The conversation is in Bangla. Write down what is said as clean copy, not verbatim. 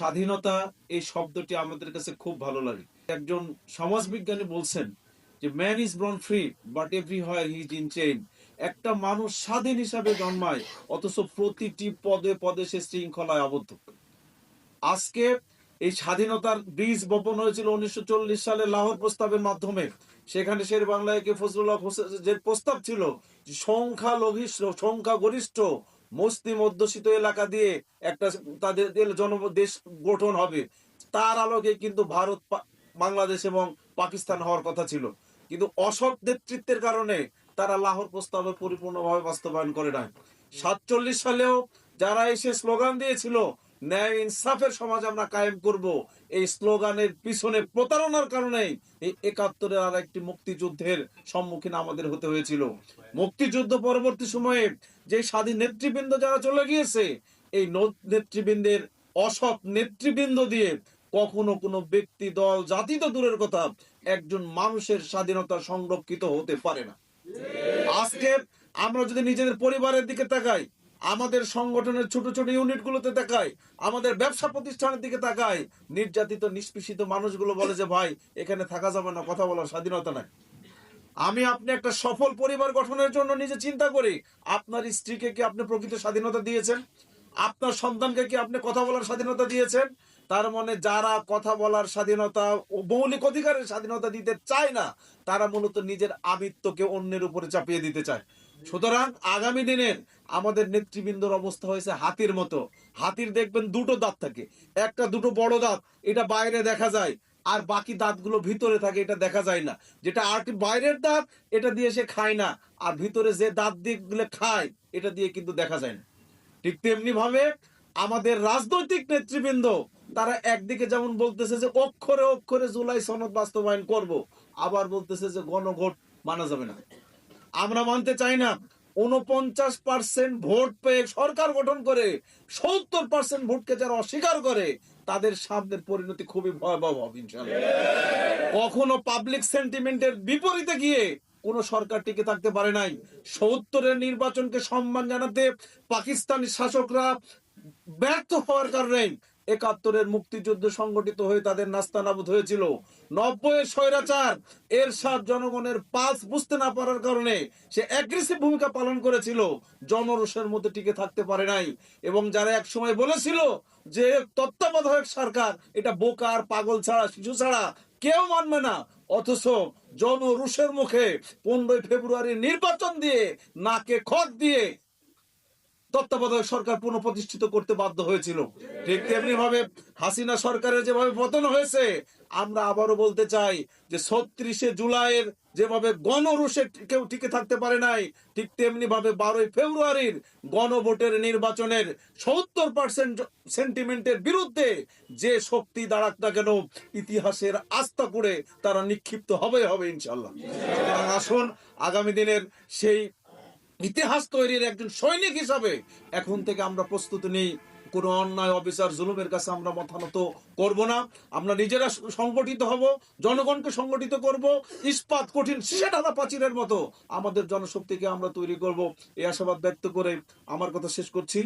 স্বাধীনতা এই শব্দটি আমাদের কাছে খুব ভালো লাগে। একজন সমাজবিজ্ঞানী বলছেন যে man is born free but everywhere he is in chain. একটা মানুষ স্বাধীন হিসাবে জন্মায়, অথচ প্রতিটি পদে পদে সে শৃঙ্খলায় আবদ্ধ। আজকে এই স্বাধীনতার বীজ বপন হয়েছিল 1940 সালে লাহোর প্রস্তাবের মাধ্যমে। সেখানে শের বাংলায় ফজলুল্লাহ হোসেনের যে প্রস্তাব ছিল, সংখ্যাগরিষ্ঠ মুসলিম অধ্যুষিত এলাকা দিয়ে একটা তাদের দেশ গঠন হবে, তার আলোকে কিন্তু ভারত বাংলাদেশ এবং পাকিস্তান হওয়ার কথা ছিল। কিন্তু অসৎ নেতৃত্বের কারণে তারা লাহোর প্রস্তাবে পরিপূর্ণভাবে বাস্তবায়ন করে নাই। 47 সালেও যারা এসে স্লোগান দিয়েছিল ন্যায় ইনসাফের সমাজ আমরা কায়েম করব, এই স্লোগানের পিছনে প্রতারণার কারণে এই 71-এর আর একটি মুক্তিযুদ্ধের সম্মুখীন আমাদের হতে হয়েছিল। মুক্তিযুদ্ধ পরবর্তী সময়ে যে স্বাধীন নেতৃবৃন্দ যারা চলে গিয়েছে, এই নেতৃবৃন্দের অসৎ নেতৃবৃন্দ দিয়ে কখনো কোনো ব্যক্তি, দল, জাতি তো দূরের কথা, একজন মানুষের স্বাধীনতা সংরক্ষিত হতে পারে না। আজকে আমরা যদি নিজেদের পরিবারের দিকে তাকাই, আমাদের সংগঠনের ছোট ছোট ইউনিট গুলোতে তাকাই, আমাদের ব্যবসা প্রতিষ্ঠানের দিকে তাকাই, নির্যাতিত নিষ্পেষিত মানুষগুলো বলে যে ভাই এখানে থাকা যাবে না, কথা বলার স্বাধীনতা নাই। আমি আপনি একটা সফল পরিবার গঠনের জন্য নিজে চিন্তা করি, আপনার স্ত্রীকে কি আপনি প্রকৃত স্বাধীনতা দিয়েছেন? আপনার সন্তানকে কি আপনি কথা বলার স্বাধীনতা দিয়েছেন? তার মানে যারা কথা বলার স্বাধীনতা ও মৌলিক অধিকারের স্বাধীনতা দিতে চায় না, তারা মূলত নিজের আমিত্বকে অন্যের উপরে চাপিয়ে দিতে চায়। সুতরাং আগামী দিনের আমাদের নেতৃবৃন্দর অবস্থা হয়েছে হাতির মতো। হাতির দেখবেন দুটো দাঁত থাকে, একটা দুটো বড় দাঁত, এটা বাইরে দেখা যায়, আর বাকি দাঁতগুলো ভিতরে থাকে, এটা দেখা যায় না। যেটা আর বাইরের দাঁত, এটা দিয়ে সে খায় না, আর ভিতরে যে দাঁত দিয়ে খায়, এটা দিয়ে কিন্তু দেখা যায় না। ঠিক তেমনি ভাবে আমাদের রাজনৈতিক নেতৃবৃন্দ, তারা একদিকে যেমন বলতেছে যে অক্ষরে অক্ষরে জুলাই সনদ বাস্তবায়ন করব, আবার বলতেছে যে গণভোট মানা যাবে না। আমরা মানতে চাই না 49% ভোট পেয়ে সরকার গঠন করে 70% ভোটকে যারা অস্বীকার করে, তাদের সামনের পরিণতি খুবই ভয়াবহ হবে ইনশাআল্লাহ। কখনো পাবলিক সেন্টিমেন্টের বিপরীতে গিয়ে কোন সরকার টিকে থাকতে পারে নাই। 70-এর নির্বাচনকে সম্মান জানাতে পাকিস্তানি শাসকরা ব্যর্থ হওয়ার কারণে 71-এর মুক্তিযুদ্ধ সংগঠিত হয়ে তাদের নাস্তানাবুদ হয়েছিল। 90-এর স্বৈরাচার এরশাদ জনগণের পালস বুঝতে না পারার কারণে সে অ্যাগ্রেসিভ ভূমিকা পালন করেছিল, জনরোষের মধ্যে টিকে থাকতে পারে নাই। এবং যারা এক সময় বলেছিল যে তত্ত্বাবধায়ক সরকার এটা বোকা আর পাগল ছাড়া, শিশু ছাড়া কেউ মানবে না, অথচ জনরোষের মুখে 15 ফেব্রুয়ারি নির্বাচন দিয়ে নাকে খত দিয়ে তত্ত্বাবধায়ক সরকার পুনঃপ্রতিষ্ঠিত করতে বাধ্য হয়েছিল। ঠিক তেমনি ভাবে হাসিনা সরকারের যেভাবে পতন হয়েছে, আমরা আবারও বলতে চাই যে 36শে জুলাইয়ের যেভাবে গণরোষে কেউ টিকে থাকতে পারে নাই, ঠিক তেমনি ভাবে 12 ফেব্রুয়ারির গণভোটের নির্বাচনের 70% সেন্টিমেন্টের বিরুদ্ধে যে শক্তি দাঁড়াক না কেন, ইতিহাসের আস্থা করে তারা নিক্ষিপ্ত হবে ইনশাআল্লাহ। সুতরাং আসুন আগামী দিনের সেই ইতিহাস তৈরির একজন সৈনিক হিসাবে এখন থেকে আমরা প্রস্তুতি নেই। কোন অন্যায়, অবিচার, জুলুমের কাছে আমরা মাথা নত করব না। আমরা নিজেরা সংগঠিত হব, জনগণকে সংগঠিত করব, ইস্পাত কঠিন সেটা প্রাচীরের মতো আমাদের জনশক্তিকে আমরা তৈরি করব, এই আশাবাদ ব্যক্ত করে আমার কথা শেষ করছি।